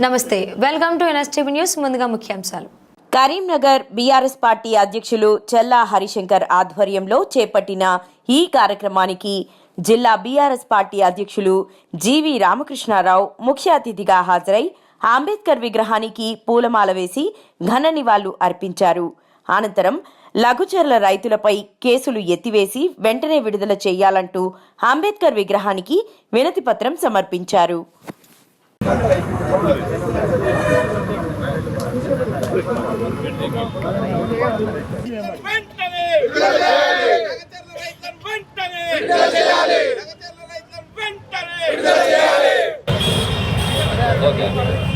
నమస్తే, welcome to NSTV news. ముందుగా ముఖ్యాంశాలు. కరీంనగర్ బీఆర్ఎస్ పార్టీ అధ్యక్షులు చెల్లా హరిశంకర్ ఆధ్వర్యంలో చేపట్టిన ఈ కార్యక్రమానికి జిల్లా బీఆర్ఎస్ పార్టీ అధ్యక్షులు జీవి రామకృష్ణారావు ముఖ్య అతిథిగా హాజరై అంబేద్కర్ విగ్రహానికి పూలమాల వేసి ఘన నివాళులు అర్పించారు. అనంతరం లఘుచర్ల రైతులపై కేసులు ఎత్తివేసి వెంటనే విడుదల చేయాలంటూ అంబేద్కర్ విగ్రహానికి వినతి పత్రం సమర్పించారు.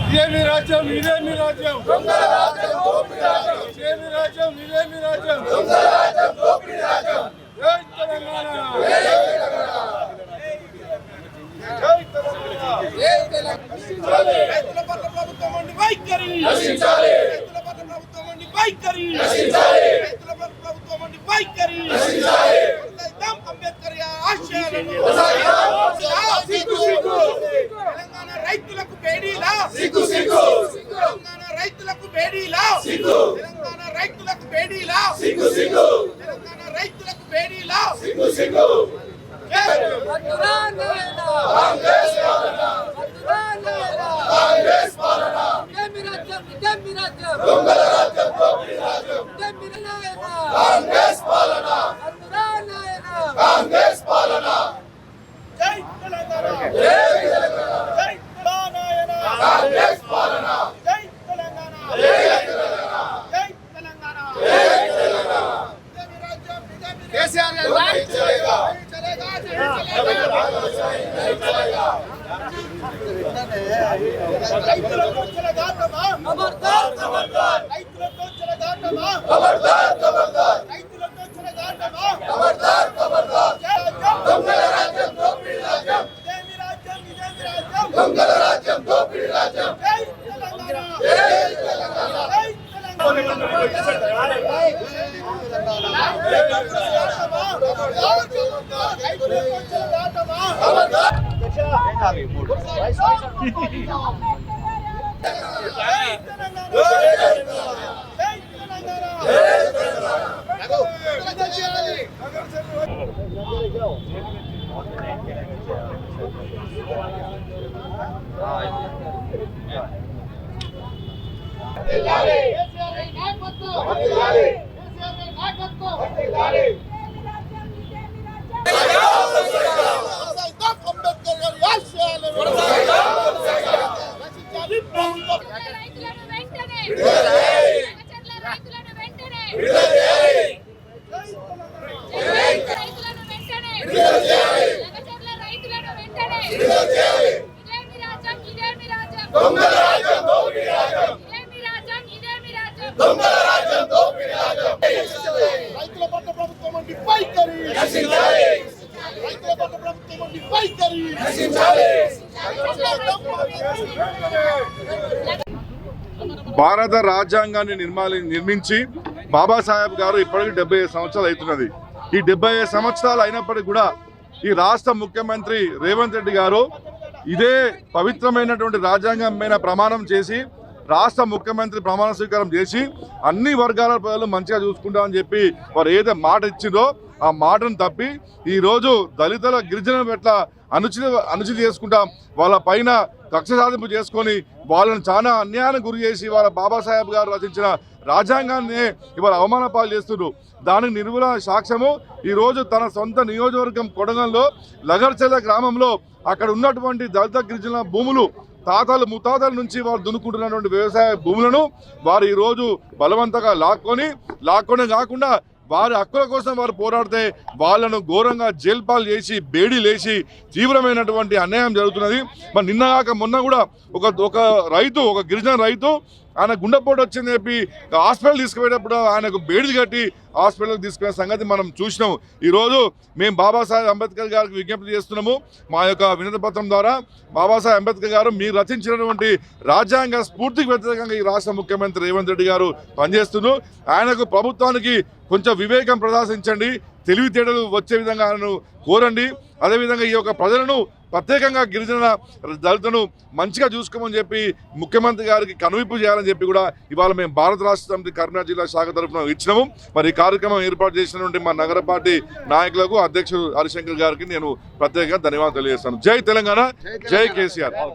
ఇదేమి రాజ్యం, ఇదేమి రాజ్యం, ఇదేమి రాజ్యం, ఇదేమి రాజ్యం, జై తెలంగాణ, జై తెలంగాణ. రైతుల పట్ల ప్రభుత్వం ఉండి వైఖరి, రైతుల పట్ల ప్రభుత్వం ఉండి వైఖరి, రైతుల పట్ల ప్రభుత్వం ఉండి వైఖరి. అంబేద్కర్ ఆశయాలను తెలంగాణ రైతులకు బేడీలా, తెలంగాణ రైతులకు బేడీలా, తెలంగాణ రైతులకు బేడీలా, తెలంగాణ రైతులకు బేడీలా. రైతులతో చెలగాటమా, రైతులతో చెలగాటమా, రైతులతో చెలగాటమా. దొంగల రాజ్యం, దోపిడీ రాజ్యం, ఇదేమి రాజ్యం, ఇదేమి రాజ్యం, దొంగల రాజ్యం, దోపిడీ రాజ్యం. జై తెలంగాణ, జై తెలంగాణ, జై రైతుల పట్ల ప్రభుత్వం ఉండి వైఖరి, రైతుల పట్ల ప్రభుత్వం ఉండి వైఖరి. భారత రాజ్యాంగాన్ని నిర్మించి బాబాసాహెబ్ గారు ఇప్పటికీ 75 సంవత్సరాలు అవుతున్నది. ఈ 75 సంవత్సరాలు అయినప్పటికీ కూడా ఈ రాష్ట్ర ముఖ్యమంత్రి రేవంత్ రెడ్డి గారు ఇదే పవిత్రమైనటువంటి రాజ్యాంగం మీద ప్రమాణం చేసి రాష్ట్ర ముఖ్యమంత్రి ప్రమాణ స్వీకారం చేసి అన్ని వర్గాల ప్రజలు మంచిగా చూసుకుంటామని చెప్పి వారు ఏదైతే మాట ఇచ్చిందో ఆ మాటను తప్పి ఈరోజు దళితుల గిరిజనుల పట్ల అనుచిత చేసుకుంటాం, వాళ్ళ పైన కక్ష సాధింపు చేసుకొని వాళ్ళని చాలా అన్యాయానికి గురి చేసి వాళ్ళ బాబాసాహెబ్ గారు రచించిన రాజ్యాంగాన్ని ఇవాళ అవమాన పాలు చేస్తున్నారు. దానికి నిర్మూల సాక్ష్యము ఈరోజు తన సొంత నియోజకవర్గం కొడంగల్లో లగర్చెల్ల గ్రామంలో అక్కడ ఉన్నటువంటి దళిత గిరిజనుల భూములు తాతలు ముత్తాతల నుంచి వారు దున్నుకుంటున్నటువంటి వ్యవసాయ భూములను వారు ఈరోజు బలవంతంగా లాక్కొనే కాకుండా వారి హక్కుల కోసం వారు పోరాడితే వాళ్ళను ఘోరంగా జైల్పాలు చేసి బేడీలేసి తీవ్రమైనటువంటి అన్యాయం జరుగుతున్నది. మరి నిన్నగాక మొన్న కూడా ఒక రైతు, ఒక గిరిజన రైతు ఆయన గుండెపోటు వచ్చిందని చెప్పి హాస్పిటల్ తీసుకుపోయేటప్పుడు ఆయనకు బేడీలు కట్టి హాస్పిటల్కి తీసుకునే సంగతి మనం చూసినాము. ఈరోజు మేము బాబాసాహెబ్ అంబేద్కర్ గారికి విజ్ఞప్తి చేస్తున్నాము. మా యొక్క వినతి పత్రం ద్వారా బాబాసాహెబ్ అంబేద్కర్ గారు మీరు రచించినటువంటి రాజ్యాంగ స్ఫూర్తికి వ్యతిరేకంగా ఈ రాష్ట్ర ముఖ్యమంత్రి రేవంత్ రెడ్డి గారు పనిచేస్తున్నారు. ఆయనకు ప్రభుత్వానికి కొంచెం వివేకం ప్రదర్శించండి, తెలివితేటలు వచ్చే విధంగా ఆయనను కోరండి. అదేవిధంగా ఈ యొక్క ప్రజలను ప్రత్యేకంగా గిరిజన దళితులను మంచిగా చూసుకోమని చెప్పి ముఖ్యమంత్రి గారికి కనువిప్పు చేయాలని చెప్పి కూడా ఇవాళ మేము భారత రాష్ట్ర సమితి కరీంనగర్ జిల్లా శాఖ తరఫున ఇచ్చినాము. మరి ఈ కార్యక్రమం ఏర్పాటు చేసినటువంటి మా నగర పార్టీ నాయకులకు అధ్యక్షుడు హరిశంకర్ గారికి నేను ప్రత్యేకంగా ధన్యవాదాలు తెలియజేస్తాను. జై తెలంగాణ, జై కేసీఆర్.